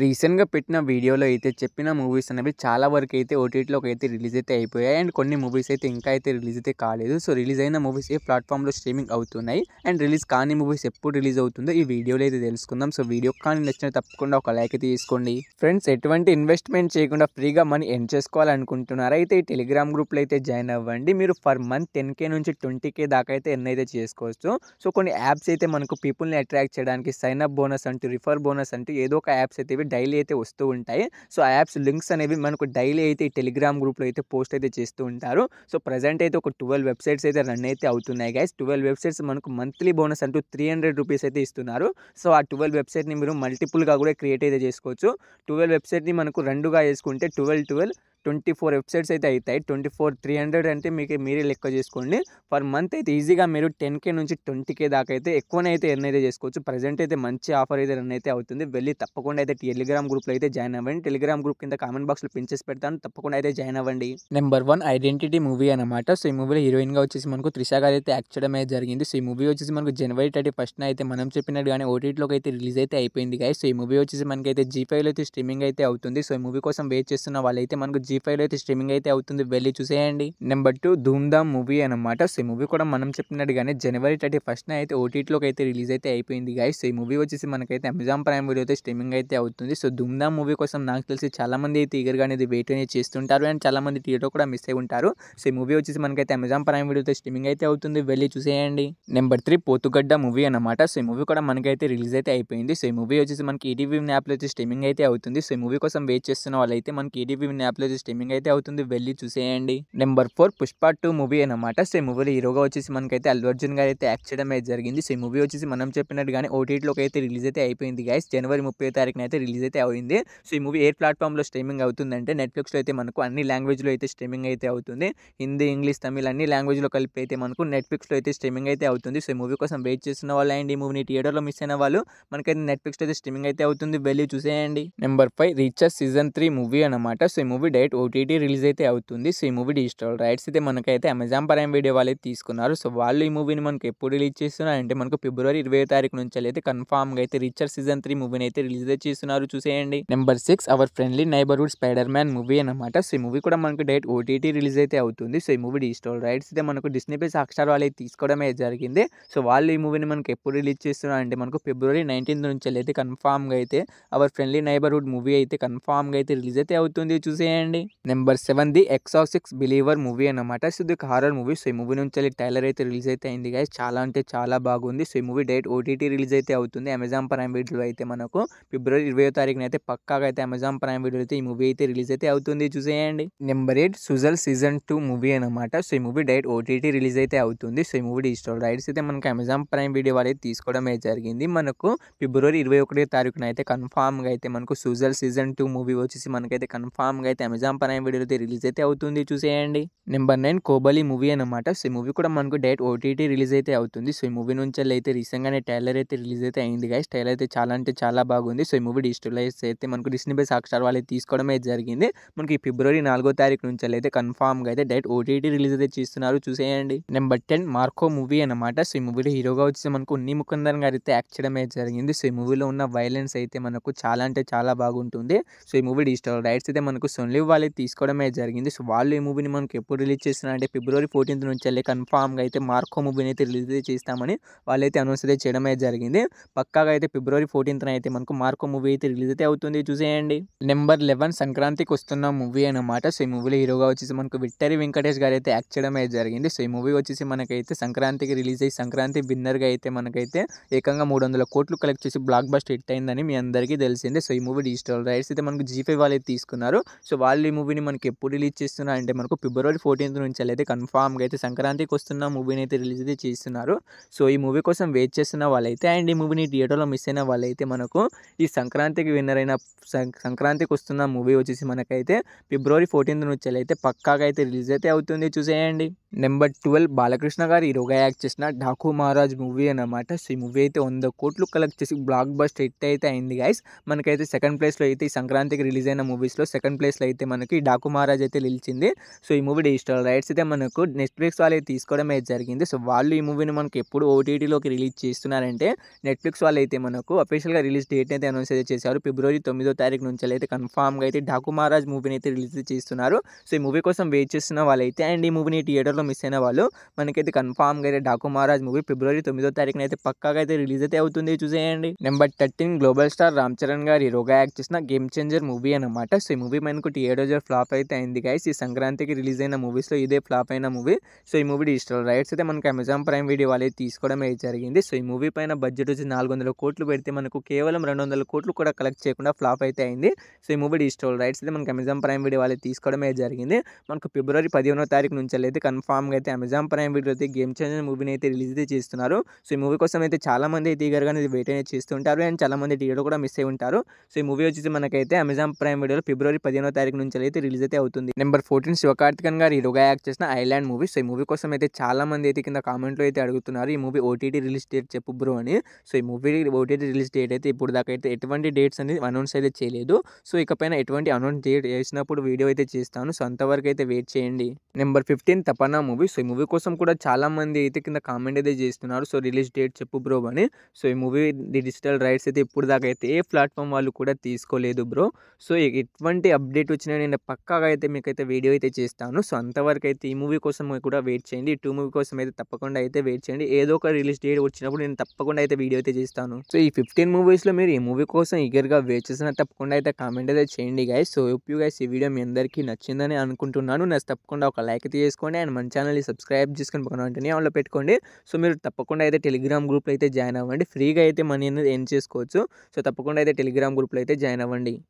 రీసెంట్‌గా పెట్టిన వీడియోలో అయితే చెప్పిన మూవీస్ అనేవి చాలా వరకైతే ఓటీటీలోకి అయితే రిలీజ్ అయితే అయిపోయాయి. అండ్ కొన్ని మూవీస్ అయితే ఇంకా అయితే రిలీజ్ అయితే కాలేదు. సో, రిలీజ్ అయిన మూవీస్ ఏ ప్లాట్‌ఫామ్‌లో స్ట్రీమింగ్ అవుతున్నాయి. అండ్ రిలీజ్ కాని మూవీస్ ఎప్పుడు రిలీజ్ అవుతుందో ఈ వీడియోలో అయితే తెలుసుకుందాం. సో, వీడియో కానీ నచ్చితే తప్పకుండా ఒక లైక్ అయితే తీసుకోండి. ఫ్రెండ్స్, ఎటువంటి ఇన్వెస్ట్‌మెంట్ చేయకుండా ఫ్రీగా మనీ ఎర్న్ చేసుకోవాలనుకుంటున్నారా? అయితే ఈ టెలిగ్రామ్ గ్రూప్‌లో అయితే జాయిన్ అవ్వండి. మీరు పర్ మంత్ 10,000 నుంచి 20,000 దాకా అయితే ఎర్న్ అయితే చేసుకోవచ్చు. సో, కొన్ని యాప్స్ అయితే మనకు పీపుల్‌ని అట్రాక్ట్ చేయడానికి సైన్ అప్ బోనస్ అంటూ, రిఫర్ బోనస్ అంటూ ఏదో ఒక యాప్స్ అయితే డైలీ అయితే వస్తూ ఉంటాయి. సో, ఆ యాప్స్ లింక్స్ అనేవి మనకు డైలీ అయితే ఈ టెలిగ్రామ్ గ్రూప్‌లో అయితే పోస్ట్ అయితే చేస్తూ ఉంటారు. సో, ప్రెజెంట్ అయితే ఒక 12 వెబ్‌సైట్స్ అయితే రన్ అయితే అవుతున్నాయి గైస్. 12 వెబ్‌సైట్స్ మనకు మంత్లీ బోనస్ అంటూ ₹300 అయితే ఇస్తున్నారు. సో, ఆ 12 వెబ్‌సైట్‌ని మీరు మల్టిపుల్‌గా కూడా క్రియేట్ అయితే చేసుకోవచ్చు. 12 వెబ్‌సైట్‌ని మనకు 2గా చేసుకుంటే 12, 12 24 వెబ్‌సైట్స్ అయితే అయితాయి. 24 300 అంటే మీరే లెక్క చేసుకోండి. పర్ మంత్ అయితే ఈజీగా మీరు 10,000 నుంచి 20,000 దాకా అయితే ఎక్కువనే అయితే ఎర్న్ అయితే చేసుకోవచ్చు. ప్రెజెంట్ అయితే మంచి ఆఫర్ అయితే రన్ అయితే అవుతుంది. వెళ్ళి తప్పకుండా అయితే టెలిగ్రామ్ గ్రూప్‌లో అయితే జాయిన్ అవ్వండి. టెలిగ్రామ్ గ్రూప్ కింద కామెంట్ బాక్స్‌లో పిన్ చేసి పెడతాను. తప్పకుండా అయితే జాయిన్ అవ్వండి. నెంబర్ 1 ఐడెంటిటీ మూవీ అనమాట. సో, ఈ మూవీలో హీరోయిన్‌గా వచ్చేసి మనకు త్రిష గారు అయితే యాక్ట్ చేయడం అయితే జరిగింది. సో, ఈ మూవీ వచ్చేసి మనకు జనవరి 31న అయితే మనం చెప్పినట్టుగానే ఓటీటీలోకి అయితే రిలీజ్ అయితే అయిపోయింది గైస్. సో, ఈ మూవీ వచ్చేసి మనకైతే జీ5లో అయితే స్ట్రీమింగ్ అయితే అవుతుంది. సో, ఈ మూవీ కోసం వెయిట్ చేస్తున్న వాళ్ళైతే మనకు జీ5లో అయితే స్ట్రీమింగ్ అయితే అవుతుంది. వెళ్ళి చూసేయండి. నెంబర్ 2 ధూమ్ ధామ్ మూవీ అనమాట. సో, ఈ మూవీ కూడా మనం చెప్పినట్టుగానే జనవరి 31న అయితే ఓటీటీలోకి అయితే రిలీజ్ అయితే అయిపోయింది గైస్. సో, ఈ మూవీ వచ్చేసి మనకైతే అమెజాన్ ప్రైమ్ వీడియో అయితే స్ట్రీమింగ్ అయితే అవుతుంది. సో, ధూమ్ ధామ్ మూవీ కోసం నాకు తెలిసి చాలా మంది అయితే ఈగర్‌గా అనేది వెయిట్ అనేది చేస్తుంటారు. అండ్ చాలా మంది థియేటర్ కూడా మిస్ అయి ఉంటారు. సో, ఈ మూవీ వచ్చేసి మనకైతే అమెజాన్ ప్రైమ్ వీడియో అయితే స్ట్రీమింగ్ అయితే అవుతుంది. వెళ్ళి చూసేయండి. నెంబర్ 3 పోతుగడ్డ మూవీ అనమాట. సో, ఈ మూవీ కూడా మనకైతే రిలీజ్ అయితే అయిపోయింది. సో, ఈ మూవీ వచ్చేసి మనకి ఈటీవీ యాప్‌లో అయితే స్ట్రీమింగ్ అయితే అవుతుంది. సో, ఈ మూవీ కోసం వెయిట్ చేస్తున్న వాళ్ళైతే మనకి ఈటీవీ యాప్‌లో అయితే స్ట్రీమింగ్ అయితే అవుతుంది. వెళ్ళి చూసేయండి. నెంబర్ 4 పుష్ప 2 మూవీ అనమాట. సో, ఈ మూవీలో హీరోగా వచ్చేసి మనకైతే అల్లు అర్జున్ గారు అయితే యాక్ట్ చేయడం అయితే జరిగింది. సో, ఈ మూవీ వచ్చేసి మనం చెప్పినట్టుగానే ఓటీటీలోకి అయితే రిలీజ్ అయితే అయిపోయింది గైస్. జనవరి 30వ తారీఖున అయితే రిలీజ్ అయితే అయింది. సో, ఈ మూవీ ఏ ప్లాట్‌ఫామ్‌లో స్ట్రీమింగ్ అవుతుందంటే నెట్‌ఫ్లిక్స్‌లో అయితే మనకు అన్ని లాంగ్వేజ్‌లో అయితే స్ట్రీమింగ్ అయితే అవుతుంది. హిందీ, ఇంగ్లీష్, తమిళ్ అన్ని లాంగ్వేజ్‌లో కలిపి అయితే మనకు నెట్‌ఫ్లిక్స్‌లో అయితే స్ట్రీమింగ్ అయితే అవుతుంది. సో, ఈ మూవీ కోసం వెయిట్ చేస్తున్న వాళ్ళు అండ్ ఈ మూవీని థియేటర్‌లో మిస్ అయిన వాళ్ళు మనకైతే నెట్‌ఫ్లిక్స్‌లో అయితే స్ట్రీమింగ్ అయితే అవుతుంది. వెళ్ళి చూసేయండి. నెంబర్ 5 రీచర్ సీజన్ 3 మూవీ అనమాట. సో, ఈ మూవీ డైరెక్ట్ ఓటీటీ రిలీజ్ అయితే అవుతుంది. సో, ఈ మూవీ డిజిటల్ రైట్స్ అయితే మనకైతే అమెజాన్ ప్రైమ్ వీడియో వాళ్ళైతే తీసుకున్నారు. సో, వాళ్ళు ఈ మూవీని మనకు ఎప్పుడు రిలీజ్ చేస్తున్నారంటే మనకు ఫిబ్రవరి 20వ తారీఖు నుంచి అయితే కన్ఫర్మ్‌గా అయితే రీచర్ సీజన్ 3 మూవీని అయితే రిలీజ్ చేస్తున్నారు. చూసేయండి. Number 6 our friendly neighbourhood spider man movie అనమాట. సో, ఈ మూవీ కూడా మనకు డైరెక్ట్ ఓటీటీ రిలీజ్ అయితే అవుతుంది. సో, ఈ మూవీ డిజిటల్ రైట్స్ అయితే మనకు డిస్నీ ప్లస్ హాట్‌స్టార్ వాళ్ళు అయితే తీసుకోవడమే జరిగింది. సో, వాళ్ళు ఈ మూవీని మనకు ఎప్పుడు రిలీజ్ చేస్తున్నారంటే మనకు ఫిబ్రవరి 19th నుంచి అయితే కన్ఫర్మ్‌గా అయితే అవర్ ఫ్రెండ్లీ నైబర్‌హుడ్ మూవీ అయితే కన్ఫర్మ్‌గా అయితే రిలీజ్ అయితే అవుతుంది. చూసేయండి. Number 7 the exorcist believer movie అనమాట. సో, ఇది ఒక హారర్ మూవీ. సో, ఈ మూవీ నుంచి ట్రైలర్ అయితే రిలీజ్ అయితే అయింది గైస్. చాలా అంటే చాలా బాగుంది. సో, ఈ మూవీ డైరెక్ట్ ఓటీటీ రిలీజ్ అయితే అవుతుంది. అమెజాన్ ప్రైమ్ వీడియోలో అయితే మనకు ఫిబ్రవరి 20వ తారీఖున అయితే పక్కాగా అయితే అమెజాన్ ప్రైమ్ వీడియోలో అయితే ఈ మూవీ అయితే రిలీజ్ అయితే అవుతుంది. చూసేయండి. నెంబర్ 8 సుజల్ సీజన్ 2 మూవీ అనమాట. సో, ఈ మూవీ డైరెక్ట్ ఓటీటీ రిలీజ్ అయితే అవుతుంది. సో, ఈ మూవీ డిజిటల్ రైట్స్ అయితే మనకి అమెజాన్ ప్రైమ్ వీడియో వాళ్ళు తీసుకోవడం అయితే జరిగింది. మనకు ఫిబ్రవరి 21వ తారీఖున అయితే కన్ఫర్మ్‌గా అయితే మనకు సుజల్ సీజన్ 2 మూవీ వచ్చేసి మనకైతే కన్ఫర్మ్‌గా అయితే అమెజాన్ ప్రైమ్ వీడియోలో అయితే రిలీజ్ అయితే అవుతుంది. చూసేయండి. నెంబర్ 9 కోబలి మూవీ అనమాట. సో, ఈ మూవీ కూడా మనకు డైరెక్ట్ ఓటీటీ రిలీజ్ అయితే అవుతుంది. సో, ఈ మూవీ నుంచి అయితే రీసెంట్‌గానే ట్రైలర్ అయితే రిలీజ్ అయితే అయింది గైస్. ట్రైలర్ అయితే చాలా అంటే చాలా బాగుంది. సో, ఈ మూవీ డిజిటలైజ్ అయితే మనకు డిస్నీ ప్లస్ హాట్‌స్టార్ వాళ్ళు తీసుకోవడం అయితే జరిగింది. మనకి ఫిబ్రవరి 4వ తారీఖు నుంచి అయితే కన్ఫర్మ్‌గా అయితే డైరెక్ట్ ఓటీటీ రిలీజ్ అయితే చేస్తున్నారు. చూసేయండి. నెంబర్ 10 మార్కో మూవీ అనమాట. సో, ఈ మూవీలో హీరోగా వచ్చేసి మనకు ఉన్ని ముకుందన్ గారు అయితే యాక్ట్ చేయడం అయితే జరిగింది. సో, ఈ మూవీలో ఉన్న వైలెన్స్ అయితే మనకు చాలా అంటే చాలా బాగుంటుంది. సో, ఈ మూవీ డిజిటల్ రైట్స్ అయితే మనకు సోనీ వాళ్ళు తీసుకోవడం అయితే జరిగింది. సో, వాళ్ళు ఈ మూవీని మనకు ఎప్పుడు రిలీజ్ చేస్తున్నారంటే ఫిబ్రవరి 14th నుంచి కన్ఫర్మ్‌గా అయితే మార్కో మూవీని అయితే రిలీజ్ చేస్తామని వాళ్ళైతే అనౌన్స్ అయితే చేయడం అయితే జరిగింది. పక్కాగా అయితే ఫిబ్రవరి 14th అయితే మనకు మార్కో మూవీ అయితే రిలీజ్ అయితే అవుతుంది. చూసేయండి. నెంబర్ 11 సంక్రాంతికి వస్తున్న మూవీ అనమాట. సో, ఈ మూవీలో హీరోగా వచ్చేసి మనకు విక్టరీ వెంకటేష్ గారు అయితే యాక్ట్ చేయడం అయితే జరిగింది. సో, ఈ మూవీ వచ్చేసి మనకైతే సంక్రాంతికి రిలీజ్ అయ్యి సంక్రాంతి విన్నర్‌గా అయితే మనకైతే ఏకంగా 300 కోట్లు కలెక్ట్ చేసి బ్లాక్ బస్టర్ హిట్ అయిందని మీ అందరికీ తెలిసిందే. సో, ఈ మూవీ డిజిటల్ రైట్స్ అయితే మనకు జీ5 వాళ్ళు అయితే తీసుకున్నారు. సో, వాళ్ళు ఈ మూవీని మనకి ఎప్పుడు రిలీజ్ చేస్తున్నారంటే మనకు ఫిబ్రవరి 14th నుంచి అయితే కన్ఫర్మ్‌గా అయితే సంక్రాంతికి వస్తున్న మూవీని అయితే రిలీజ్ అయితే చేస్తున్నారు. సో, ఈ మూవీ కోసం వెయిట్ చేస్తున్న వాళ్ళైతే అండ్ ఈ మూవీని థియేటర్‌లో మిస్ అయిన వాళ్ళైతే మనకు ఈ సంక్రాంతికి విన్నర్ అయిన సంక్రాంతికి వస్తున్న మూవీ వచ్చేసి మనకైతే ఫిబ్రవరి 14th నుంచి అయితే పక్కాగా అయితే రిలీజ్ అయితే అవుతుంది. చూసేయండి. నెంబర్ 12 బాలకృష్ణ గారు హీరోగా యాక్ట్ చేసిన డాకు మహారాజ్ మూవీ అనమాట. సో, ఈ మూవీ అయితే 100 కోట్లు కలెక్ట్ చేసి బ్లాక్ బస్టర్ హిట్ అయితే అయింది గైస్. మనకైతే సెకండ్ ప్లేస్‌లో అయితే ఈ సంక్రాంతికి రిలీజ్ అయిన మూవీస్‌లో సెకండ్ ప్లేస్‌లో అయితే మనకి 'డాకు మహారాజ్' అయితే నిలిచింది. సో ఈ మూవీ డిజిటల్ రైట్స్ అయితే మనకు నెట్‌ఫ్లిక్స్ వాళ్ళు తీసుకోవడం అయితే జరిగింది. సో వాళ్ళు ఈ మూవీని మనకు ఎప్పుడు ఓటీటీలోకి రిలీజ్ చేస్తున్నారంటే నెట్‌ఫ్లిక్స్ వాళ్ళైతే మనకు అఫీషియల్‌గా రిలీజ్ డేట్‌ని అయితే అనౌన్స్ అయితే చేశారు. ఫిబ్రవరి 9వ తారీఖు నుంచెల్లయితే కన్ఫర్మ్‌గా అయితే 'డాకు మహారాజ్' మూవీని అయితే రిలీజ్ చేస్తున్నారు. సో ఈ మూవీ కోసం వెయిట్ చేస్తున్న వాళ్ళైతే అండ్ ఈ మూవీని థియేటర్‌లో మిస్ అయిన వాళ్ళు మనకైతే కన్ఫర్మ్‌గా అయితే 'డాకు మహారాజ్' మూవీ ఫిబ్రవరి 9వ తారీఖున అయితే పక్కాగా అయితే రిలీజ్ అయితే అవుతుంది. చూసేయండి. Number 13 global star Ram Charan గారు హీరోగా యాక్ట్ చేసిన 'గేమ్ చేంజర్' మూవీ అన్నమాట. సో ఈ మూవీ మనకు థియేటర్‌లో ఫ్లాప్ అయితే అయింది గైస్. ఈ సంక్రాంతికి రిలీజ్ అయిన మూవీస్‌లో ఇదే ఫ్లాప్ అయిన మూవీ. సో ఈ మూవీ డిజిటల్ రైట్స్ అయితే మనకు అమెజాన్ ప్రైమ్ వీడియో వాళ్ళైతే తీసుకోవడం అయితే జరిగింది. సో ఈ మూవీ పైన బడ్జెట్ వచ్చి 400 కోట్లు పెడితే మనకు కేవలం 200 కోట్లు కూడా కలెక్ట్ చేయకుండా ఫ్లాప్ అయితే అయింది. సో ఈ మూవీ డిజిటల్ రైట్స్ అయితే మనకు అమెజాన్ ప్రైమ్ వీడియో వాళ్ళైతే తీసుకోవడం అయితే జరిగింది. మనకు ఫిబ్రవరి 15వ తారీఖు నుంచి అయితే కన్ఫర్మ్‌గా అయితే అమెజాన్ ప్రైమ్ వీడియో అయితే 'గేమ్ చేంజర్' మూవీని అయితే రిలీజ్ అయితే చేస్తున్నారు. సో ఈ మూవీ కోసం అయితే చాలామంది అయితే ఈగర్‌గా వెయిట్ అనేది చేస్తుంటారు అండ్ చాలామంది థియేటర్ కూడా మిస్ అయి ఉంటారు. సో ఈ మూవీ వచ్చేసి మనకైతే అమెజాన్ ప్రైమ్ వీడియోలో ఫిబ్రవరి 15వ తారీఖు నుంచి అయితే రిలీజ్ అయితే అవుతుంది. నెంబర్ 14 శివకార్తికేయన్ గారు హీరోగా యాక్ట్ చేసిన 'ఐలాండ్' మూవీ. సో ఈ మూవీ కోసం అయితే చాలామంది అయితే కింద కామెంట్‌లో అయితే అడుగుతున్నారు. ఈ మూవీ ఓటీటీ రిలీజ్ డేట్ చెప్పు బ్రో అని. సో ఈ మూవీ ఓటీటీ రిలీజ్ డేట్ అయితే ఇప్పుడు దాకా అయితే ఎటువంటి డేట్స్ అనేది అనౌన్స్ అయితే చేయలేదు. సో ఇకపైన ఎటువంటి అనౌన్స్ డేట్ చేసినప్పుడు వీడియో అయితే చేస్తాను. సో అంతవరకు అయితే వెయిట్ చేయండి. Number 15 Tapanna movie. సో ఈ మూవీ కోసం కూడా చాలామంది అయితే కింద కామెంట్ అయితే చేస్తున్నారు. సో రిలీజ్ డేట్ చెప్పు బ్రో అని. సో ఈ మూవీ డిజిటల్ రైట్స్ అయితే ఇప్పుడు దాకా అయితే ఏ ప్లాట్‌ఫామ్ వాళ్ళు కూడా తీసుకోలేదు బ్రో. సో ఎటువంటి అప్డేట్ వచ్చినా నేను పక్కాగా అయితే మీకైతే వీడియో అయితే చేస్తాను. సో అంతవరకు అయితే ఈ మూవీ కోసం కూడా వెయిట్ చేయండి. ఈ 2 మూవీ కోసం అయితే తప్పకుండా అయితే వెయిట్ చేయండి. ఏదో ఒక రిలీజ్ డేట్ వచ్చినప్పుడు నేను తప్పకుండా అయితే వీడియో అయితే చేస్తాను. సో ఈ 15 మూవీస్‌లో మీరు ఈ మూవీ కోసం ఈగర్‌గా వెయిట్ చేసినా తప్పకుండా అయితే కామెంట్ అయితే చేయండి guys. So hope you guys ఈ వీడియో మీ అందరికీ నచ్చిందని అనుకుంటున్నాను. నచ్చితే తప్పకుండా ఒక లైక్ అయితే చేసుకోండి అండ్ మన ఛానల్‌ని సబ్స్క్రైబ్ చేసుకొని పక్కన వెంటనే ఆన్‌లో పెట్టుకోండి. సో మీరు తప్పకుండా అయితే టెలిగ్రామ్ గ్రూప్‌లో అయితే జాయిన్ అవ్వండి. ఫ్రీగా అయితే మనీ అనేది ఎర్న్ చేసుకోవచ్చు. సో తప్పకుండా అయితే టెలిగ్రామ్ గ్రూప్‌లో అయితే జాయిన్ అవ్వండి.